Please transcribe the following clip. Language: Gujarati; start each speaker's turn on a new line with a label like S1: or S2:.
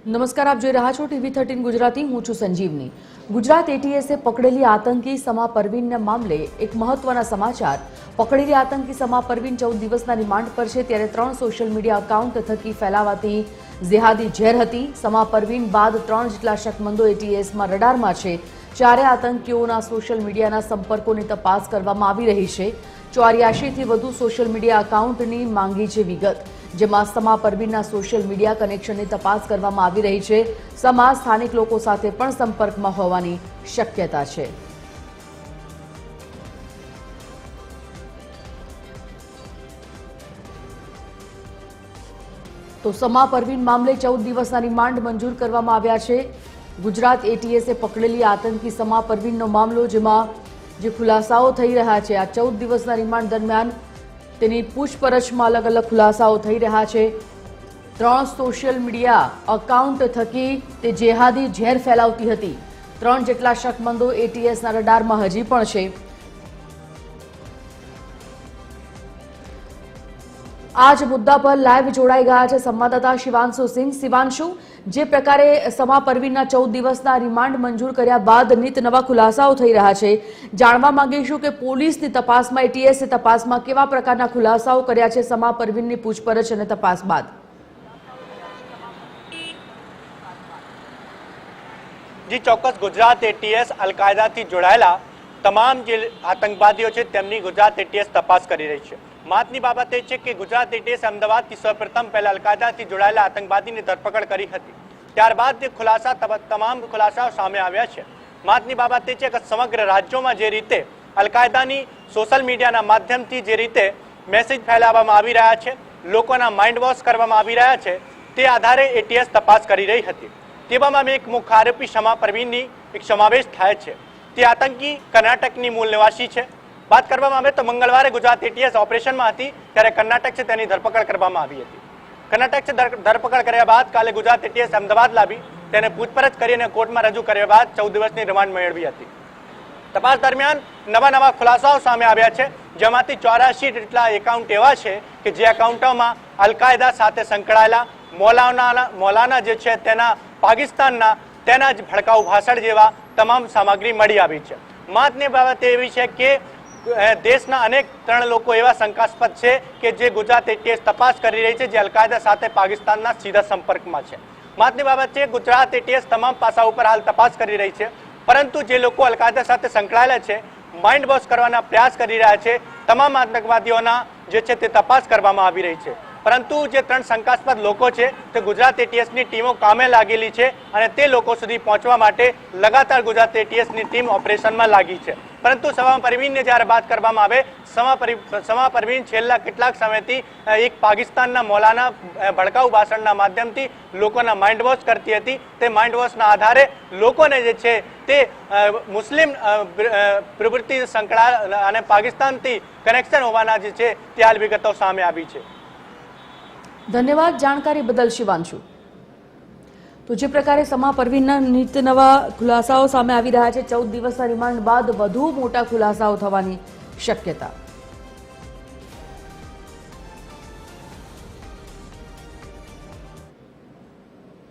S1: નમસ્કાર, આપ જોઈ રહ્યા છો TV13 ગુજરાતી। હું છું સંજીવની। ગુજરાત એટીએસે પકડેલી આતંકી સમા પરવીનના મામલે એક મહત્વના સમાચાર। પકડેલી આતંકી સમા પરવીન 14 દિવસના રિમાન્ડ પર છે, ત્યારે 3 સોશિયલ મીડિયા એકાઉન્ટ થકી ફેલાવાતી જેહાદી ઝેર હતી। સમા પરવીન બાદ 3 જેટલા શકમંદો એટીએસમાં રડારમાં છે। ચારે આતંકીઓના સોશિયલ મીડિયાના સંપર્કોની તપાસ કરવામાં આવી રહી છે। 84 થી વધુ સોશિયલ મીડિયા એકાઉન્ટની માંગી છે વિગત, જેમાં સમા પરવીનના સોશિયલ મીડિયા કનેક્શનની તપાસ કરવામાં આવી રહી છે। સમા સ્થાનિક લોકો સાથે પણ સંપર્કમાં હોવાની શક્યતા છે। તો સમા પરવીન મામલે 14 દિવસના રિમાન્ડ મંજૂર કરવામાં આવ્યા છે। ગુજરાત એટીએસે પકડેલી આતંકી સમા પરવીનનો મામલો, જેમાં જે ખુલાસાઓ થઈ રહ્યા છે, આ 14 દિવસના રિમાન્ડ દરમિયાન તેની પૂછપરછમાં અલગ અલગ ખુલાસાઓ થઈ રહ્યા છે। 3 સોશિયલ મીડિયા એકાઉન્ટ થકી તે જેહાદી ઝેર ફેલાવતી હતી। 3 જેટલા શકમંદો એટીએસના રડારમાં હજી પણ છે। આ જ મુદ્દા પર લાઈવ જોડાઈ ગયા છે સંવાદદાતા શિવાંશુ સિંહ। શિવાંશુ, જે પ્રકારે સમા પરવીનના 14 દિવસના રિમાન્ડ મંજૂર કર્યા બાદ નિત નવા ખુલાસાઓ થઈ રહ્યા છે, જાણવા માંગીશું કે પોલીસની તપાસમાં, એટીએસની તપાસમાં કેવા પ્રકારના ખુલાસાઓ કર્યા છે સમા પરવીનની પૂછપરછ અને તપાસ બાદ?
S2: જી ચોક્કસ, ગુજરાત એટીએસ અલકાયદાથી જોડાયેલા તમામ જે આતંકવાદીઓ છે તેમની ગુજરાત એટીએસ તપાસ કરી રહી છે। મહત્વની બાબત એ છે કે ગુજરાત એટીએસ અમદાવાદથી સૌપ્રથમ પહેલા અલકાયદાથી જોડાયેલા આતંકવાદીની ધરપકડ કરી હતી। ત્યારબાદ જે તમામ ખુલાસાઓ સામે આવ્યા છે। મહત્વની બાબત એ છે કે સમગ્ર રાજ્યોમાં જે રીતે અલકાયદાની સોશિયલ મીડિયાના માધ્યમથી જે રીતે મેસેજ ફેલાવવામાં આવી રહ્યા છે, લોકોના માઇન્ડ વોશ કરવામાં આવી રહ્યા છે, તે આધારે એટીએસ તપાસ કરી રહી હતી। તેવામાં એક મુખ્ય આરોપી સમા પરવીનની એક સમાવેશ થાય છે। તે આતંકી કર્ણાટકની મૂળ નિવાસી છે। વાત કરવામાં આવે તો મંગળવારે ગુજરાત એટીએસ ઓપરેશનમાં હતી, ત્યારે કર્ણાટક છે તેની ધરપકડ કરવામાં આવી હતી। કર્ણાટક છે ધરપકડ કર્યા બાદ કાલે ગુજરાત એટીએસ અમદાવાદ લાવી તેને પૂછપરછ કરીને કોર્ટમાં રજૂ કર્યા બાદ 14 દિવસની રિમાન્ડ મેળવી હતી। તપાસ દરમિયાન નવા ખુલાસાઓ સામે આવ્યા છે, જેમાંથી 84 જેટલા એકાઉન્ટ એવા છે કે જે એકાઉન્ટોમાં અલકાયદા સાથે સંકળાયેલા મૌલાના જે છે તેના પાકિસ્તાનના તેના જ ભડકાઉ ભાષણ જેવા તમામ સામગ્રી મળી આવી છે। મહત્વની બાબત એવી છે કે દેશના અનેક 3 લોકો એવા શંકાસ્પદ છે કે જે ગુજરાત એટીએસ તપાસ કરી રહી છે, જે અલકાયદા સાથે પાકિસ્તાનના સીધા સંપર્કમાં છે। મહત્વની બાબત છે ગુજરાત એટીએસ તમામ પાસા ઉપર હાલ તપાસ કરી રહી છે, પરંતુ જે લોકો અલકાયદા સાથે સંકળાયેલા છે, માઇન્ડ વોશ કરવાના પ્રયાસ કરી રહ્યા છે, તમામ આતંકવાદીઓના જે છે તે તપાસ કરવામાં આવી રહી છે। પરંતુ જે 3 શંકાસ્પદ લોકો છે તે ગુજરાત એટીએસની ટીમો કામે લાગેલી છે અને તે લોકો સુધી પહોંચવા માટે લગાતાર ગુજરાત એટીએસની ટીમ ઓપરેશનમાં લાગી છે। પરંતુ સમા પરવીનને જ્યારે વાત કરવામાં આવે, સમા પરવીન છેલ્લા કેટલાક સમયથી એક પાકિસ્તાનના મૌલાના ભડકાઉ ભાષણના માધ્યમથી લોકોના માઇન્ડ વોશ કરતી હતી। તે માઇન્ડ વોશના આધારે લોકોને જે છે તે મુસ્લિમ પ્રવૃત્તિ સંકળાયેલા અને પાકિસ્તાનથી કનેક્શન હોવાના જે છે તે હાલ વિગતો સામે આવી છે।
S1: ધન્યવાદ જાણકારી બદલ શિવાંશુ। તો જે પ્રકારે સમા પરવીનના નિત નવા ખુલાસાઓ સામે આવી રહ્યા છે, 14 દિવસના રિમાન્ડ બાદ વધુ મોટા ખુલાસાઓ થવાની શક્યતા।